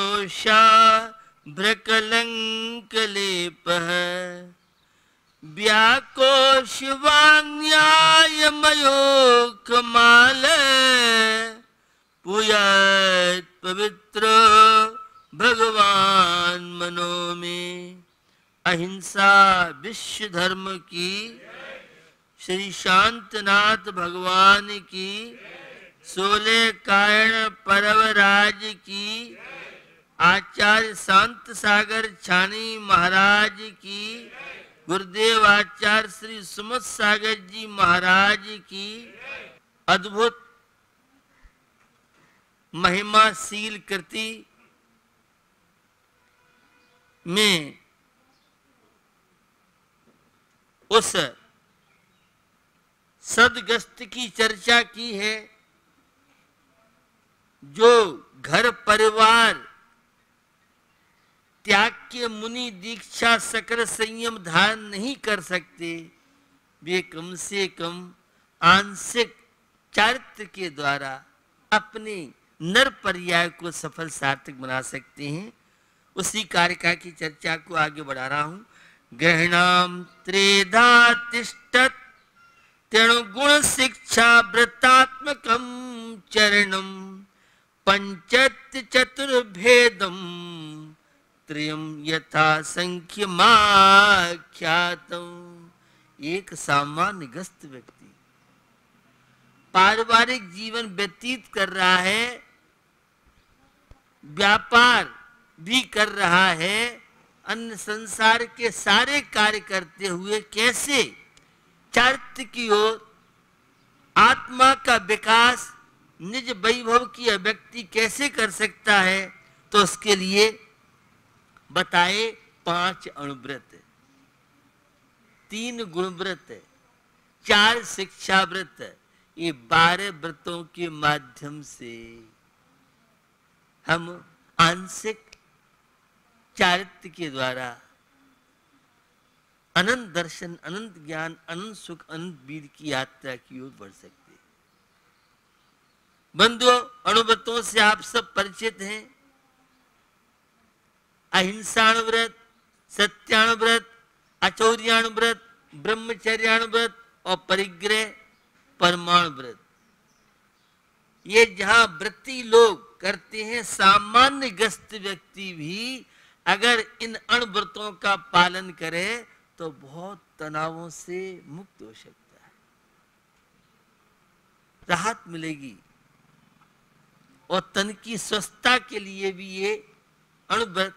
दोषा भ्रकलंकलेपः व्याकोशवान्यायमयोकमाल पूयात् पवित्र भगवान मनो में। अहिंसा विश्व धर्म की, श्री शांतनाथ भगवान की, 16 कायण परवराज की, आचार्य शांत सागर छानी महाराज की, गुरुदेव आचार्य श्री सुमत सागर जी महाराज की अद्भुत महिमाशील कृति में उस सदगस्त की चर्चा की है जो घर परिवार त्याग के मुनि दीक्षा सकल संयम धारण नहीं कर सकते, वे कम से कम आंशिक चारित्र के द्वारा अपने नर पर्याय को सफल सार्थक बना सकते हैं। उसी कारिका की चर्चा को आगे बढ़ा रहा हूं। ग्रहणाम त्रेधा तिष्ठत् त्रिगुण शिक्षा व्रतात्मकम चरणम पंचत्य चतुर्भेदम त्रयम यथा संख्यमाख्यातम। एक सामान्य ग्रस्त व्यक्ति पारिवारिक जीवन व्यतीत कर रहा है, व्यापार भी कर रहा है, अन्य संसार के सारे कार्य करते हुए कैसे चारित्र की ओर आत्मा का विकास, निज वैभव की अभिव्यक्ति कैसे कर सकता है, तो उसके लिए बताए 5 अणुव्रत, 3 गुणव्रत, 4 शिक्षा व्रत। ये 12 व्रतों के माध्यम से हम आंशिक चारित्र के द्वारा अनंत दर्शन, अनंत ज्ञान, अनंत सुख, अनंत वीर की यात्रा की ओर बढ़ सकते हैं। बंधुओं, अणुव्रतों से आप सब परिचित हैं। अहिंसाणुव्रत, सत्याणुव्रत, अचौर्याणुव्रत, ब्रह्मचर्याणुव्रत और परिग्रह परमाणुव्रत। ये जहां व्रती लोग करते हैं, सामान्य ग्रस्त व्यक्ति भी अगर इन अणुव्रतों का पालन करे तो बहुत तनावों से मुक्त हो सकता है, राहत मिलेगी। और तन की स्वस्थता के लिए भी ये अणुव्रत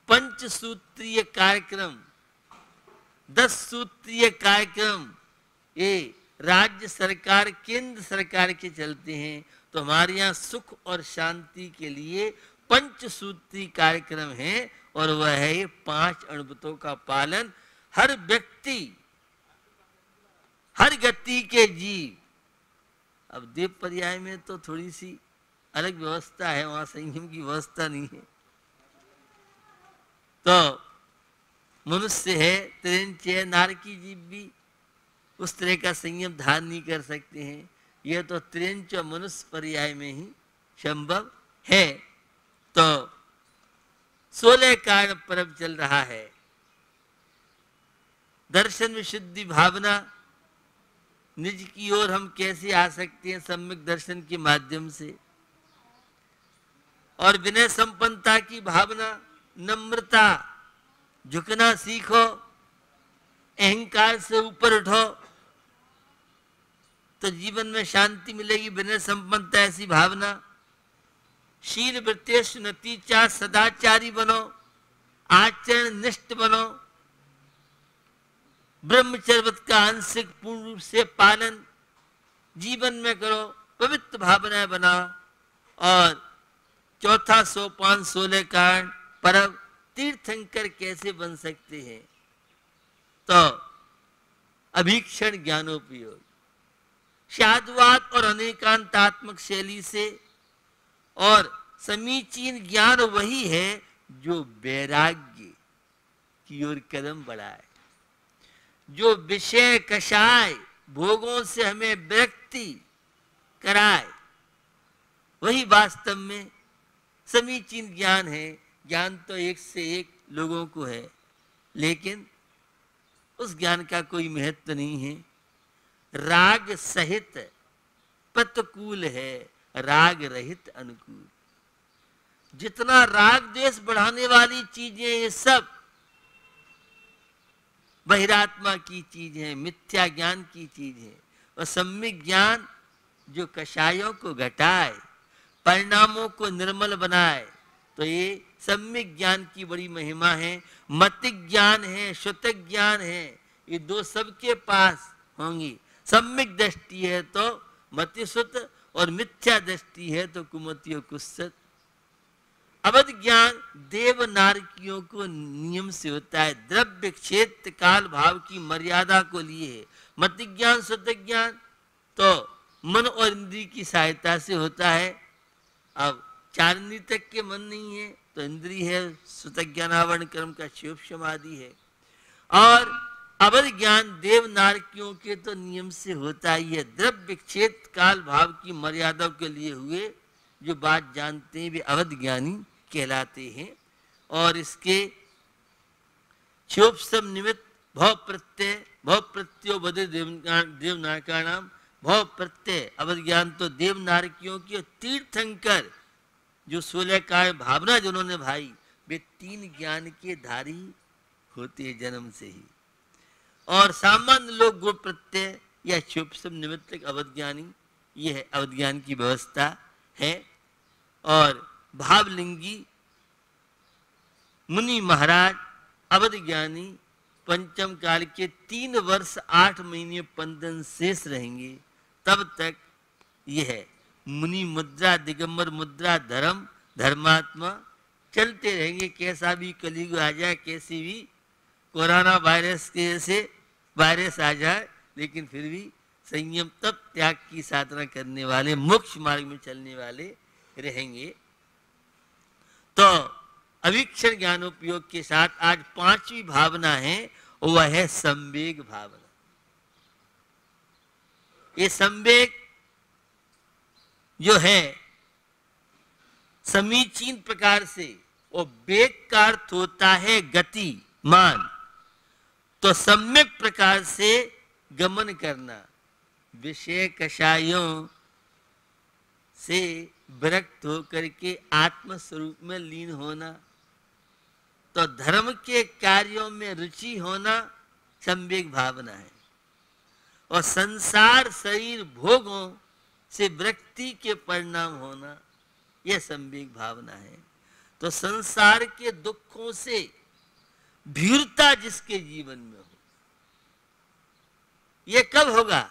5 सूत्रीय कार्यक्रम, 10 सूत्रीय कार्यक्रम ये राज्य सरकार, केंद्र सरकार के चलते हैं। तो हमारे यहाँ सुख और शांति के लिए 5 सूत्री कार्यक्रम है, और वह है ये 5 अणुव्रतों का पालन। हर व्यक्ति, हर गति के जीव, अब देव पर्याय में तो थोड़ी सी अलग व्यवस्था है, वहां संयम की व्यवस्था नहीं है। तो मनुष्य है, त्रिंच है, नारकी जीव भी उस तरह का संयम धारण नहीं कर सकते हैं। यह तो त्रिंच और मनुष्य पर्याय में ही संभव है। तो 16 कारण पर्व चल रहा है। दर्शन विशुद्धि भावना, निज की ओर हम कैसे आ सकते हैं सम्यक दर्शन के माध्यम से, और विनय संपन्नता की भावना, नम्रता, झुकना सीखो, अहंकार से ऊपर उठो तो जीवन में शांति मिलेगी। विनय संपन्नता ऐसी भावना। शील वृत्तेषु नतीचा, सदाचारी बनो, आचरण निष्ठ बनो, ब्रह्मचर्य व्रत का आंशिक पूर्ण रूप से पालन जीवन में करो, पवित्र भावनाएं बनाओ। और चौथा सोपान 16 कारण पर्व, तीर्थंकर कैसे बन सकते हैं, तो अभीक्षण ज्ञानोपयोग, साधुवाद और अनेकांतात्मक शैली से। और समीचीन ज्ञान वही है जो वैराग्य की ओर कदम बढ़ाए, जो विषय कषाय भोगों से हमें विरक्ति कराए, वही वास्तव में समीचीन ज्ञान है, ज्ञान तो एक से एक लोगों को है, लेकिन उस ज्ञान का कोई महत्व नहीं है। राग सहित प्रतिकूल है, राग रहित अनुकूल। जितना राग द्वेष बढ़ाने वाली चीजें ये सब बहिरात्मा की चीज है, मिथ्या ज्ञान की चीज है। और सम्यक ज्ञान जो कषायों को घटाए, परिणामों को निर्मल बनाए, तो ये सम्यक ज्ञान की बड़ी महिमा है। मतिक ज्ञान है, श्रुतिक ज्ञान है, ये दो सबके पास होंगी। सम्यक दृष्टि है तो मतिश्रुत, और मिथ्या दृष्टि है तो कुमति और कुत्सित। अवध ज्ञान देव नारकियों को नियम से होता है, द्रव्य क्षेत्र काल भाव की मर्यादा को लिए है। मति ज्ञान शुद्ध ज्ञान तो मन और इंद्रिय की सहायता से होता है। अब 4 इंद्रिय तक के मन नहीं है तो इंद्रिय है, सुत ज्ञान आवरण कर्म का शिव समाधि है। और अवध ज्ञान देव नारकियों के तो नियम से होता ही है, द्रव्य क्षेत्र काल भाव की मर्यादा के लिए हुए जो बात जानते हैं वे अवध ज्ञानी कहलाते हैं। और इसके क्षोभसम निमित्त भव प्रत्यो बदे देव नारकाणाम। भव प्रत्यय अवध ज्ञान तो देव नारकियों की, तीर्थंकर जो 16 काय भावना जिन्होंने भाई, वे 3 ज्ञान के धारी होते हैं जन्म से ही। और सामान्य लोग गुण प्रत्यय या क्षोभसम निमित्त अवध ज्ञानी, ये है अवध ज्ञान की व्यवस्था है। और भावलिंगी मुनि महाराज अवध ज्ञानी पंचम काल के 3 वर्ष 8 महीने पंदन शेष रहेंगे, तब तक यह है मुनि मुद्रा, दिगंबर मुद्रा, धर्म धर्मात्मा चलते रहेंगे। कैसा भी कलयुग आ जाए, कैसी भी कोरोना वायरस के जैसे वायरस आ जाए, लेकिन फिर भी संयम तप त्याग की साधना करने वाले, मोक्ष मार्ग में चलने वाले रहेंगे। तो अवीक्षण ज्ञानोपयोग के साथ आज 5वीं भावना है, वह है संवेग भावना। ये संवेग जो है समीचीन प्रकार से, वो वेग का अर्थ होता है गति मान, तो सम्यक प्रकार से गमन करना, विषय कषायों से विरक्त होकर के आत्म स्वरूप में लीन होना, तो धर्म के कार्यों में रुचि होना संवेग भावना है। और संसार शरीर भोगों से विरक्ति के परिणाम होना, यह संवेग भावना है। तो संसार के दुखों से भीरता जिसके जीवन में हो, यह कब होगा?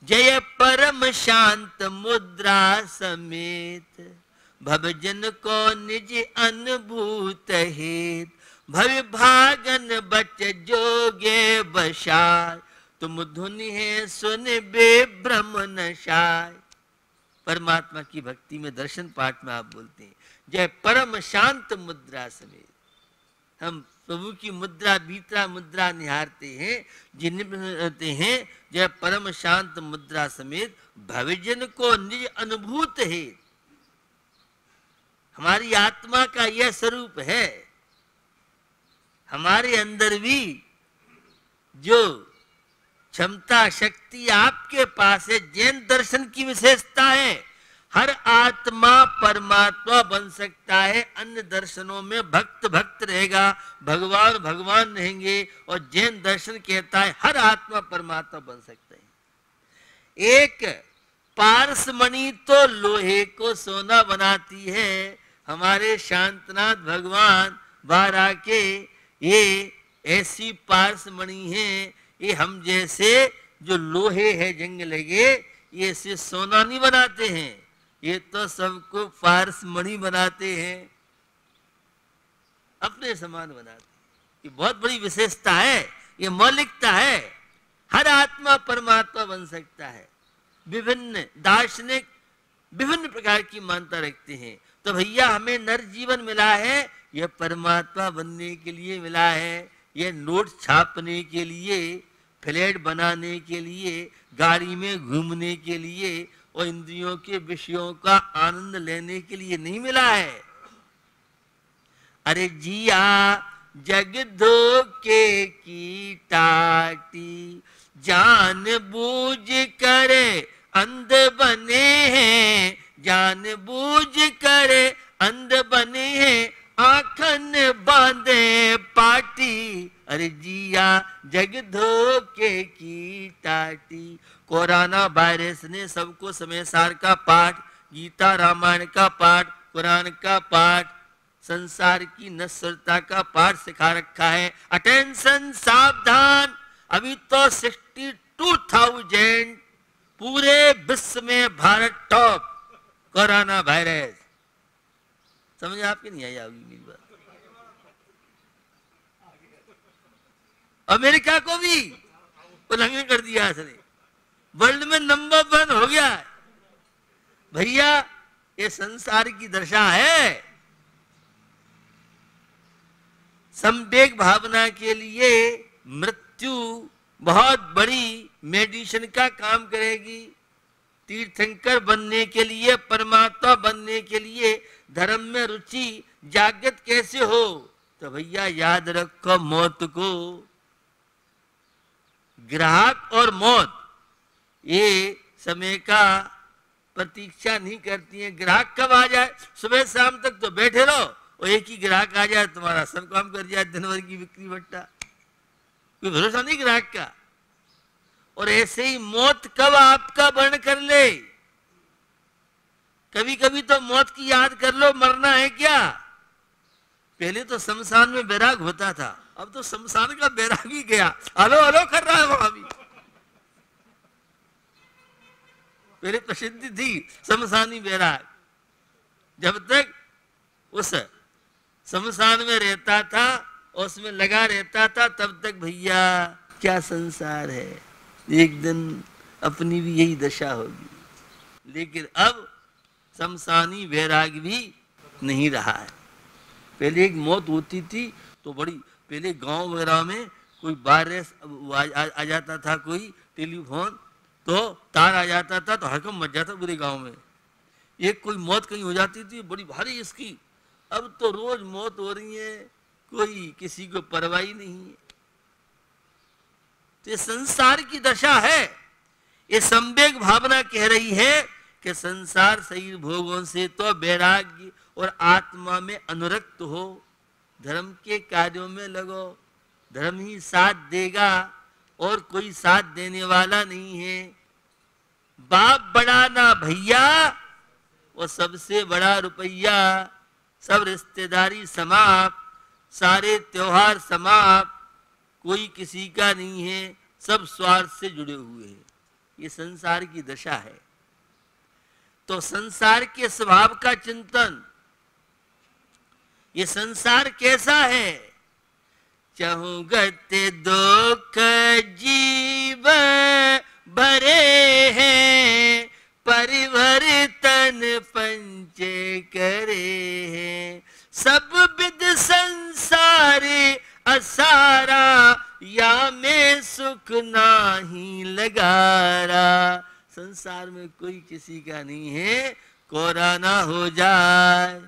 जय परम शांत मुद्रा समेत, भवजन को निज अनुभूत हेत, भव भागन बच जोगे बशाय, तुम धुनि है सुन बे ब्रह्म नशाय। परमात्मा की भक्ति में दर्शन पाठ में आप बोलते हैं जय परम शांत मुद्रा समेत। हम प्रभु की मुद्रा भीतरा मुद्रा निहारते हैं, जिन्हें हैं जय परम शांत मुद्रा समेत, भविजन को निज अनुभूत है। हमारी आत्मा का यह स्वरूप है, हमारे अंदर भी जो क्षमता शक्ति आपके पास है, जैन दर्शन की विशेषता है, हर आत्मा परमात्मा बन सकता है। अन्य दर्शनों में भक्त भक्त रहेगा, भगवान भगवान रहेंगे, और जैन दर्शन कहता है हर आत्मा परमात्मा बन सकता है। एक पारसमणि तो लोहे को सोना बनाती है, हमारे शांतनाथ भगवान बाहर आके ये ऐसी पारसमणि है, ये हम जैसे जो लोहे है जंग लगे, ये ऐसे सोना नहीं बनाते हैं, ये तो सबको पारसमणि बनाते हैं, अपने समान बनाते हैं। ये बहुत बड़ी विशेषता है, ये मौलिकता है। हर आत्मा परमात्मा बन सकता है। विभिन्न दार्शनिक विभिन्न प्रकार की मान्यता रखते हैं। तो भैया हमें नर जीवन मिला है, यह परमात्मा बनने के लिए मिला है, यह नोट छापने के लिए, फ्लैट बनाने के लिए, गाड़ी में घूमने के लिए और इंद्रियों के विषयों का आनंद लेने के लिए नहीं मिला है। अरे जिया जग धोखे की टाटी, जान बूझ करे अंध बने हैं, जान बूझ करे अंध बने हैं, आंखन बांधे पाटी, अरे जिया जग धोखे की टाटी। कोरोना वायरस ने सबको समय सार का पाठ, गीता रामायण का पाठ, कुरान का पाठ, संसार की नश्वरता का पाठ सिखा रखा है। अटेंशन, सावधान, अभी तो 62,000 पूरे विश्व में भारत टॉप कोरोना वायरस। समझ आपकी नहीं आई होगी मेरी बात। अमेरिका को भी उल्लंघन कर दिया इसने, वर्ल्ड में नंबर 1 हो गया है। भैया ये संसार की दशा है। संवेग भावना के लिए मृत्यु बहुत बड़ी मेडिसिन का काम करेगी। तीर्थंकर बनने के लिए, परमात्मा बनने के लिए धर्म में रुचि जागृत कैसे हो? तो भैया याद रखो, मौत को, ग्राहक और मौत ये समय का प्रतीक्षा नहीं करती है। ग्राहक कब आ जाए, सुबह शाम तक तो बैठे रहो, और एक ही ग्राहक आ जाए तुम्हारा सब काम कर जाए, दिन भर की बिक्री बट्टा, कोई भरोसा नहीं ग्राहक का। और ऐसे ही मौत कब आपका वर्ण कर ले। कभी कभी तो मौत की याद कर लो, मरना है क्या। पहले तो शमशान में बैराग होता था, अब तो शमशान का बैराग ही गया, हलो हलो कर रहा है वहां भी। पहले प्रसिद्धि थी शमशानी बैराग, जब तक उस शमशान में रहता था और उसमें लगा रहता था तब तक भैया क्या संसार है, एक दिन अपनी भी यही दशा होगी। लेकिन अब शमशानी बैराग भी नहीं रहा है। पहले एक मौत होती थी तो बड़ी, पहले गांव वगैरह में कोई वायरस आ जाता था, कोई टेलीफोन तो तार आ जाता था तो हड़कंप मच जाता पूरे गांव में। एक कोई मौत कहीं हो जाती थी बड़ी भारी इसकी। अब तो रोज मौत हो रही है, कोई किसी को परवाह ही नहीं है। तो ये संसार की दशा है। ये संवेग भावना कह रही है कि संसार शरीर भोगों से तो वैराग्य और आत्मा में अनुरक्त हो, धर्म के कार्यों में लगो, धर्म ही साथ देगा और कोई साथ देने वाला नहीं है। बाप बड़ा ना भैया, वो सबसे बड़ा रुपया, सब रिश्तेदारी समाप्त, सारे त्योहार समाप्त, कोई किसी का नहीं है, सब स्वार्थ से जुड़े हुए हैं। ये संसार की दशा है। तो संसार के स्वभाव का चिंतन, ये संसार कैसा है। चहु गते दुख जीव भरे हैं, परिवर्तन पंचे करे हैं, सब विद संसारे असारा, या में सुख नाही लगारा। संसार में कोई किसी का नहीं है, कोरोना हो जाए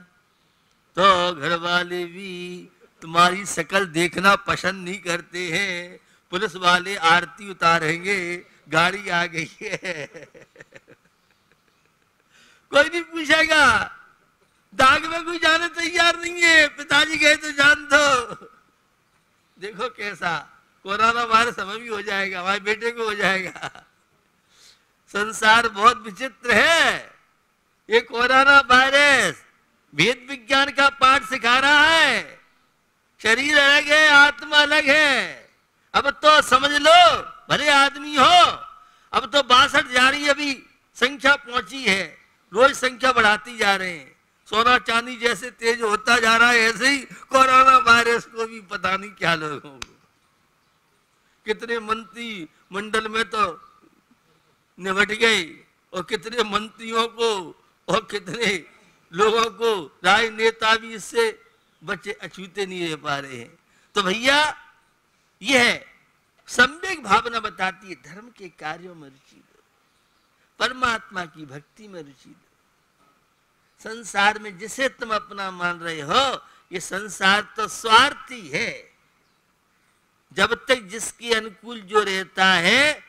तो घर वाले भी तुम्हारी शक्ल देखना पसंद नहीं करते हैं, पुलिस वाले आरती उतारेंगे, गाड़ी आ गई है कोई नहीं पूछेगा, दाग में कोई जाने तैयार नहीं है, पिताजी गए तो जान दो। देखो कैसा कोरोना वायरस हमें भी हो जाएगा, हमारे बेटे को हो जाएगा। संसार बहुत विचित्र है। ये कोरोना वायरस वेद विज्ञान का पाठ सिखा रहा है। शरीर अलग है, आत्मा अलग है। अब तो समझ लो, भले आदमी हो, अब तो 62,000 अभी संख्या पहुंची है, रोज संख्या बढ़ाती जा रहे हैं। सोना चांदी जैसे तेज होता जा रहा है, ऐसे ही कोरोना वायरस को भी पता नहीं क्या लोगों को। कितने मंत्री मंडल में तो निपट गए, और कितने मंत्रियों को और कितने लोगों को राजनेता भी इससे बच्चे अछूते नहीं रह पा रहे हैं। तो भैया यह है संवेग भावना बताती है, धर्म के कार्यों में रुचि दो, परमात्मा की भक्ति में रुचि दो। संसार में जिसे तुम अपना मान रहे हो, ये संसार तो स्वार्थी है। जब तक जिसके अनुकूल जो रहता है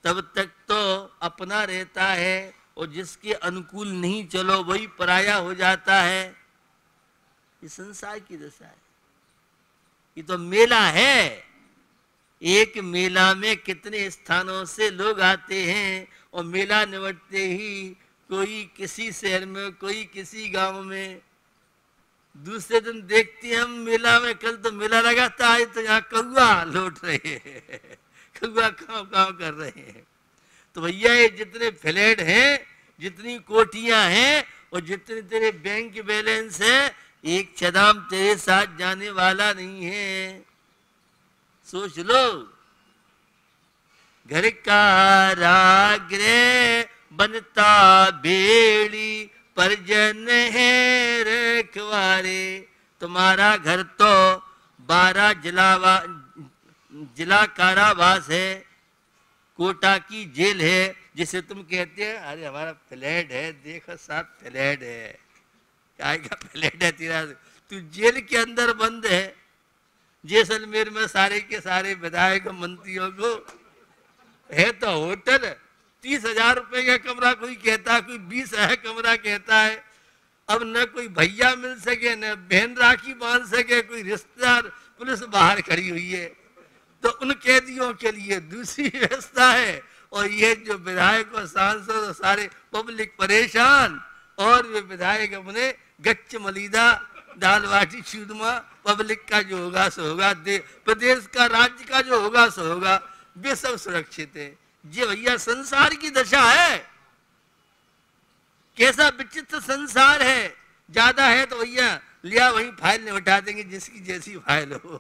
तब तक तो अपना रहता है, और जिसके अनुकूल नहीं चलो वही पराया हो जाता है। ये संसार की दशा है। ये तो मेला है। एक मेला में कितने स्थानों से लोग आते हैं, और मेला निपटते ही कोई किसी शहर में, कोई किसी गांव में, दूसरे दिन देखते हैं हम मेला में, कल तो मेला लगा था, आज तो यहाँ कौआ लौट रहे हैं, कौआ काँव काँव कर रहे हैं। तो भैया ये जितने फ्लैट हैं, जितनी कोठियां हैं, और जितने तेरे बैंक बैलेंस है, एक चदाम तेरे साथ जाने वाला नहीं है। सोच लो। घर का राग्रे बनता बेड़ी, परिजन है रखवारे। तुम्हारा घर तो 12 जिला कारावास है, कोटा की जेल है, जिसे तुम कहते हैं अरे हमारा फ्लैट है, देखो साथ फ्लैट है। क्या का फ्लैट है तेरा? तू जेल के अंदर बंद है। जैसलमेर में सारे के सारे विधायक मंत्रियों को है तो होटल, 30,000 रुपए का कमरा कोई कहता है, कोई 20,000 कमरा कहता है। अब न कोई भैया मिल सके, न बहन राखी बांध सके, कोई रिश्तेदार, पुलिस बाहर खड़ी हुई है। तो उन कैदियों के लिए दूसरी व्यवस्था है, और ये जो विधायक और सांसद सारे पब्लिक परेशान, और वे विधायक अपने गच्च मलीदा दाल बाटी चूरमा, पब्लिक का जो होगा सो होगा, प्रदेश का राज्य का जो होगा सो होगा, वे सब सुरक्षित है। ये भैया संसार की दशा है। कैसा विचित्र संसार है। ज्यादा है तो भैया लिया वहीं फाइल नहीं उठा देंगे, जिसकी जैसी फाइल हो।